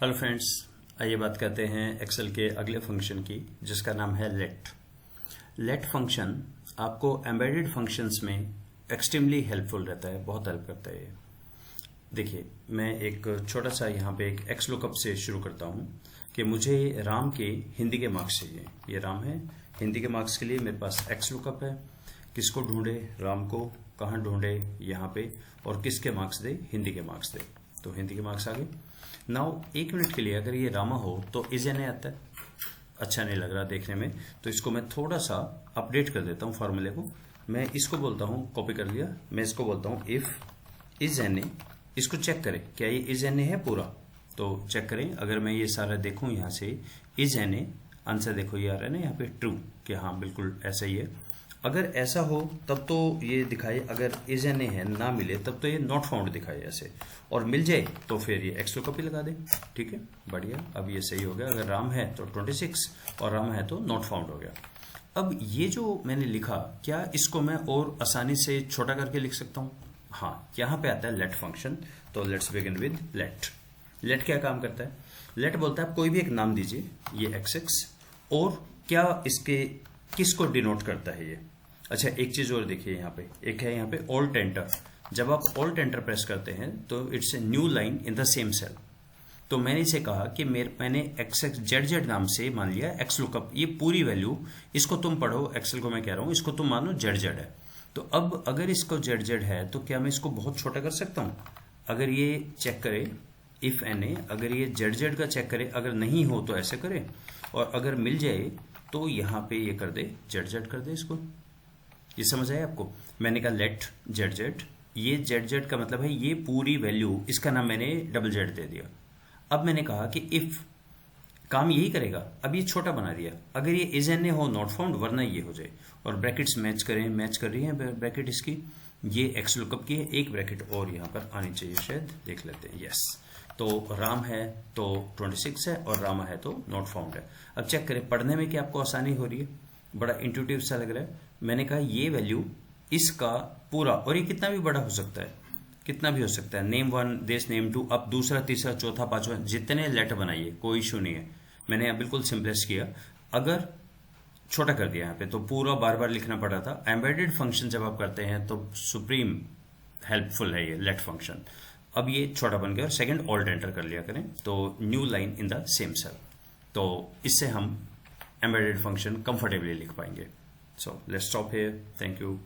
Hello friends, आइए बात करते हैं एक्सेल के अगले फंक्शन की जिसका नाम है लेट। लेट फंक्शन आपको एम्बेडेड फंक्शंस में एक्सट्रीमली हेल्पफुल रहता है, बहुत हेल्प करता है ये। देखिए, मैं एक छोटा सा यहाँ पे एक एक्स लुकअप से शुरू करता हूँ कि मुझे राम के हिंदी के मार्क्स चाहिए। ये राम है, हिंदी के मार्क्स के लिए मेरे पास एक्स लुकअप है। किसको ढूंढे? राम को। कहाँ ढूंढे? यहाँ पे। और किसके मार्क्स दे? हिंदी के मार्क्स दे। तो हिंदी के मार्क्स आ गए। नाउ 1 मिनट के लिए अगर ये रामा हो तो इज एन ए आता है, अच्छा नहीं लग रहा देखने में, तो इसको मैं थोड़ा सा अपडेट कर देता हूँ फॉर्मूले को। मैं इसको बोलता हूँ, कॉपी कर लिया, मैं इसको बोलता हूँ इफ इज एन ए। इसको चेक करें क्या ये इज एन ए है पूरा, तो चेक करें। अगर मैं ये सारा देखूं यहाँ से इज एन ए, आंसर देखो ये आ रहा है ना यहाँ पे ट्रू, कि हाँ बिल्कुल ऐसा ही है। अगर ऐसा हो तब तो ये दिखाए, अगर इज एन ए है ना मिले तब तो ये नॉट फाउंड दिखाए ऐसे, और मिल जाए तो फिर ये एक्स लुकअप ही लगा दे। ठीक है, बढ़िया, अब ये सही हो गया। अगर राम है तो 26 और राम है तो नॉट फाउंड हो गया। अब ये जो मैंने लिखा, क्या इसको मैं और आसानी से छोटा करके लिख सकता हूँ? हाँ, यहाँ पे आता है लेट फंक्शन। तो let's begin with let. Let क्या काम करता है? लेट बोलता है आप कोई भी एक नाम दीजिए, ये एक्स, और क्या इसके किसको डिनोट करता है ये। अच्छा, एक चीज और देखिए, यहाँ पे एक है यहाँ पे ऑल्ट एंटर। जब आप ऑल्ट एंटर प्रेस करते हैं तो it's a new line in the same cell. तो मैंने इसे कहा कि मैंने एक्स जेड जेड नाम से मान लिया एक्स लुकअप, ये पूरी वैल्यू, इसको तुम पढ़ो, एक्सेल को मैं कह रहा हूं, इसको तुम मानो जेड जेड है। तो अब अगर इसको जेड जेड है तो क्या मैं इसको बहुत छोटा कर सकता हूं? अगर ये चेक करे इफ एन ए, अगर ये जेड जेड का चेक करे, अगर नहीं हो तो ऐसे करे, और अगर मिल जाए तो यहाँ पे ये कर दे, जेड जेड कर दे इसको। ये समझ आया आपको? मैंने कहा लेट जेड जेड, ये जेड जेड का मतलब है ये पूरी वैल्यू, इसका नाम मैंने डबल जेड दे दिया। अब मैंने कहा कि इफ, काम यही करेगा, अब ये छोटा बना दिया, अगर ये इज एन ए हो नॉट फाउंड, वरना ये हो जाए। और ब्रैकेट्स मैच करें, मैच कर रही है ब्रैकेट इसकी, ये एक्स लुकअप की है, एक ब्रैकेट और यहाँ पर आनी चाहिए शायद, देख लेते हैं। यस, तो राम है तो 26 है और रामा है तो नॉट फाउंड है। अब चेक करें पढ़ने में क्या आपको आसानी हो रही है, बड़ा इंट्यूटिव सा लग रहा है। मैंने कहा ये वैल्यू इसका पूरा, और ये कितना भी बड़ा हो सकता है, कितना भी हो सकता है, नेम 1 देश नेम 2, अब दूसरा तीसरा चौथा पांचवा, जितने लेटर बनाइए कोई इशू नहीं है। मैंने यहाँ बिल्कुल सिंपलेस्ट किया। अगर छोटा कर दिया यहाँ पे तो पूरा बार बार लिखना पड़ा था। एम्बेडेड फंक्शन जब आप करते हैं तो सुप्रीम हेल्पफुल है ये लेट फंक्शन। अब ये छोटा बन गया और सेकंड ऑल्ट एंटर कर लिया करें तो new line in the same cell. तो इससे हम एम्बेडेड फंक्शन कंफर्टेबली लिख पाएंगे। So let's stop here, thank you.